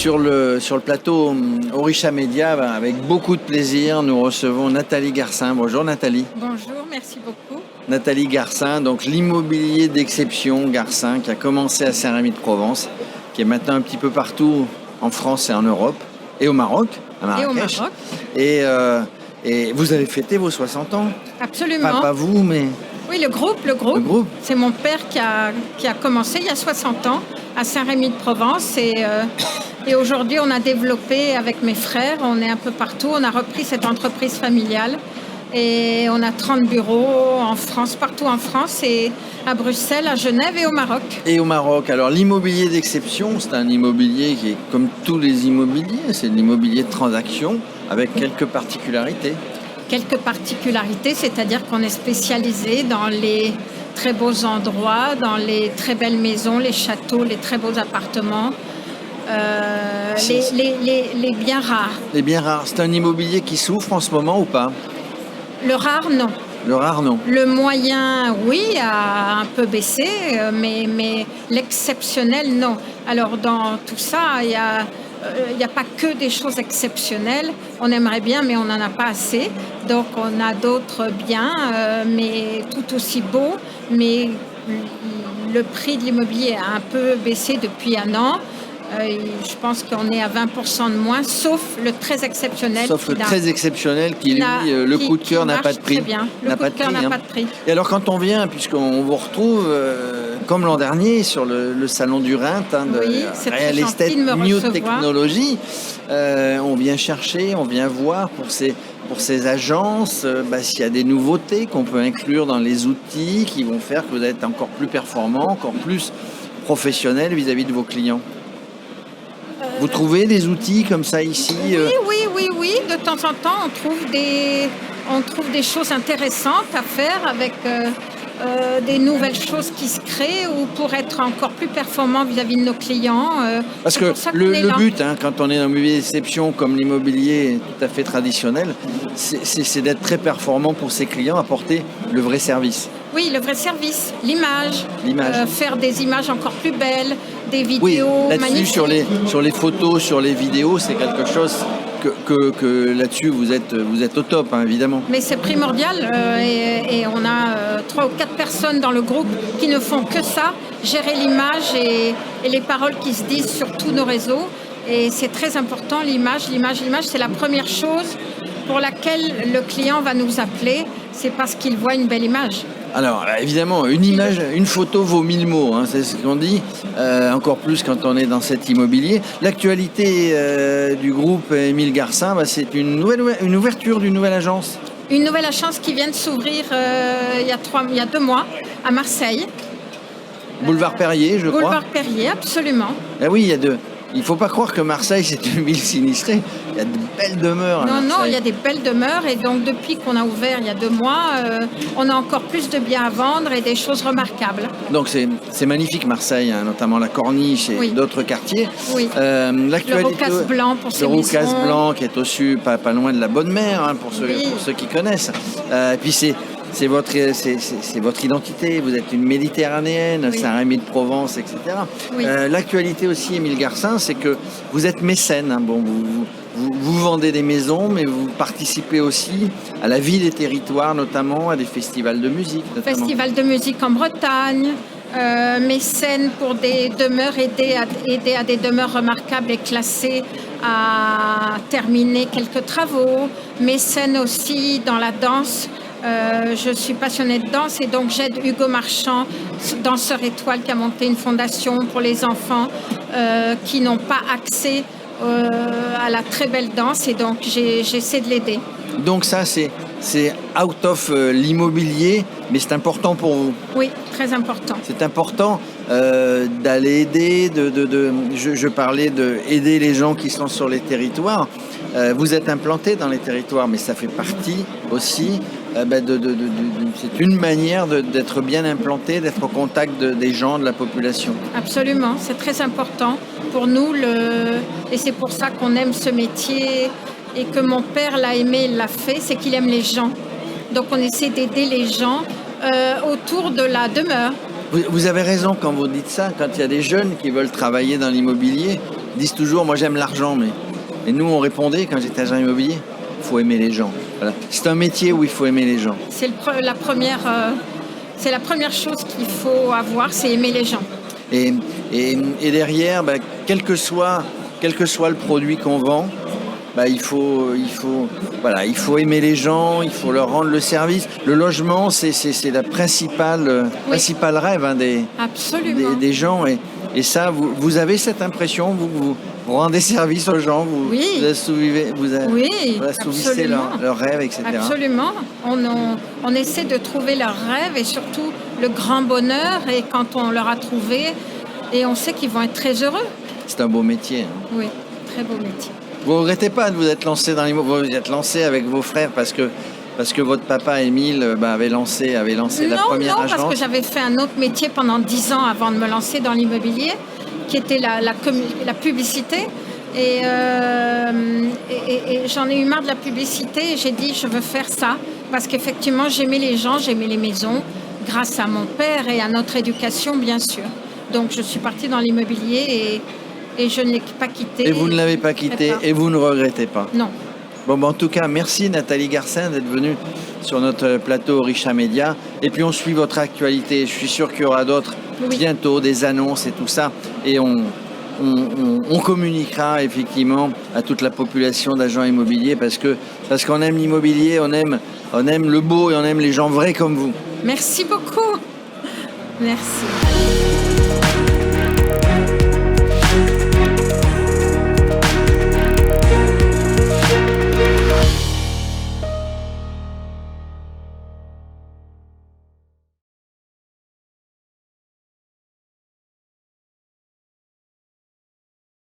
Sur le plateau Orisha Média, avec beaucoup de plaisir, nous recevons Nathalie Garcin. Bonjour Nathalie. Bonjour, merci beaucoup. Nathalie Garcin, donc l'immobilier d'exception Garcin, qui a commencé à Saint-Rémy-de-Provence, qui est maintenant un petit peu partout en France et en Europe, et au Maroc, à Marrakech. Et vous avez fêté vos 60 ans. Absolument. Pas vous, mais... Oui, le groupe. C'est mon père qui a commencé il y a 60 ans à Saint-Rémy-de-Provence. Et aujourd'hui, on a développé avec mes frères, on est un peu partout. On a repris cette entreprise familiale. Et on a 30 bureaux en France, partout en France, et à Bruxelles, à Genève et au Maroc. Et au Maroc. Alors l'immobilier d'exception, c'est un immobilier qui est comme tous les immobiliers, c'est de l'immobilier de transaction avec quelques particularités. Quelques particularités, c'est-à-dire qu'on est spécialisé dans les très beaux endroits, dans les très belles maisons, les châteaux, les très beaux appartements, les biens rares. Les biens rares. C'est un immobilier qui souffre en ce moment ou pas ? Le rare, non. Le rare, non. Le moyen, oui, a un peu baissé, mais l'exceptionnel, non. Alors, dans tout ça, il n'y a pas que des choses exceptionnelles. On aimerait bien, mais on n'en a pas assez. Donc, on a d'autres biens, mais tout aussi beaux. Mais le prix de l'immobilier a un peu baissé depuis un an. Je pense qu'on est à 20% de moins, sauf le très exceptionnel. Sauf le très exceptionnel qui, lui, le coup de cœur n'a pas de prix. Très bien. Le coup de cœur n'a pas de prix. Et alors, quand on vient, puisqu'on vous retrouve, comme l'an dernier, sur le salon du Rhin, de Real Estate New Technology, on vient chercher, on vient voir pour ces agences, s'il y a des nouveautés qu'on peut inclure dans les outils qui vont faire que vous êtes encore plus performant, encore plus professionnel vis-à-vis de vos clients. Vous trouvez des outils comme ça ici ? Oui. De temps en temps, on trouve des choses intéressantes à faire avec des nouvelles choses qui se créent ou pour être encore plus performant vis-à-vis de nos clients. Parce que le but, quand on est dans l'immobilier d'exception comme l'immobilier tout à fait traditionnel, c'est d'être très performant pour ses clients, apporter le vrai service. Oui, le vrai service, l'image. Faire des images encore plus belles, des vidéos magnifiques. Sur les photos, sur les vidéos, c'est quelque chose que là-dessus, vous êtes au top, évidemment. Mais c'est primordial et on a 3 ou 4 personnes dans le groupe qui ne font que ça, gérer l'image et les paroles qui se disent sur tous nos réseaux. Et c'est très important, l'image, c'est la première chose pour laquelle le client va nous appeler, c'est parce qu'il voit une belle image. Alors, évidemment, une photo vaut 1000 mots, c'est ce qu'on dit, encore plus quand on est dans cet immobilier. L'actualité du groupe Émile Garcin, c'est une ouverture d'une nouvelle agence. Une nouvelle agence qui vient de s'ouvrir il y a 2 mois à Marseille. Boulevard Perrier, je crois. Boulevard Perrier, absolument. Ah oui, il ne faut pas croire que Marseille, c'est une ville sinistrée. Il y a de belles demeures. Non, il y a des belles demeures. Et donc, depuis qu'on a ouvert il y a 2 mois, on a encore plus de biens à vendre et des choses remarquables. Donc, c'est magnifique, Marseille, notamment la Corniche et d'autres quartiers. Oui. Le Rocas Blanc pour ces maisons. Le Rocas Blanc qui est au sud, pas loin de la Bonne Mère, pour ceux qui connaissent. Puis, c'est votre identité, vous êtes une méditerranéenne, Saint-Rémy-de-Provence, etc. Oui. L'actualité aussi, Émile Garcin, c'est que vous êtes mécène. Vous vendez des maisons, mais vous participez aussi à la vie des territoires, notamment à des festivals de musique. Festival de musique en Bretagne, mécène pour des demeures, aider à des demeures remarquables et classées à terminer quelques travaux. Mécène aussi dans la danse. Je suis passionnée de danse et donc j'aide Hugo Marchand, danseur étoile, qui a monté une fondation pour les enfants qui n'ont pas accès à la très belle danse et donc j'essaie de l'aider. Donc ça, c'est out of l'immobilier, mais c'est important pour vous. Oui, très important. C'est important d'aller aider, je parlais d'aider les gens qui sont sur les territoires. Vous êtes implanté dans les territoires, mais ça fait partie aussi, c'est une manière d'être bien implanté, d'être au contact des gens, de la population. Absolument, c'est très important pour nous, et c'est pour ça qu'on aime ce métier et que mon père l'a aimé, il l'a fait, c'est qu'il aime les gens. Donc on essaie d'aider les gens autour de la demeure. Vous avez raison quand vous dites ça, quand il y a des jeunes qui veulent travailler dans l'immobilier, disent toujours, moi j'aime l'argent, mais nous on répondait quand j'étais agent immobilier, il faut aimer les gens. Voilà. C'est un métier où il faut aimer les gens. C'est la première chose qu'il faut avoir, c'est aimer les gens. Et derrière, quel que soit le produit qu'on vend, il faut aimer les gens, il faut leur rendre le service. Le logement, c'est la principale rêve des gens. Et ça, vous avez cette impression, vous rendez service aux gens, vous assouvissez leurs rêves, etc. Absolument. On essaie de trouver leurs rêves et surtout le grand bonheur. Et quand on leur a trouvé, et on sait qu'ils vont être très heureux. C'est un beau métier. Oui, très beau métier. Vous ne regrettez pas de vous être lancé dans l'immobilier? Vous êtes lancé avec vos frères parce que votre papa Émile avait lancé la première agence? Non, parce que j'avais fait un autre métier pendant 10 ans avant de me lancer dans l'immobilier, qui était la publicité. Et j'en ai eu marre de la publicité et j'ai dit je veux faire ça parce qu'effectivement j'aimais les gens, j'aimais les maisons grâce à mon père et à notre éducation bien sûr. Donc je suis partie dans l'immobilier et je ne l'ai pas quitté. Et vous ne l'avez pas quitté et vous ne regrettez pas? Non. Bon, en tout cas, merci Nathalie Garcin d'être venue sur notre plateau Orisha Média. Et puis on suit votre actualité. Je suis sûr qu'il y aura d'autres bientôt, des annonces et tout ça. Et on communiquera effectivement à toute la population d'agents immobiliers parce qu'on aime l'immobilier, on aime le beau et on aime les gens vrais comme vous. Merci beaucoup. Merci.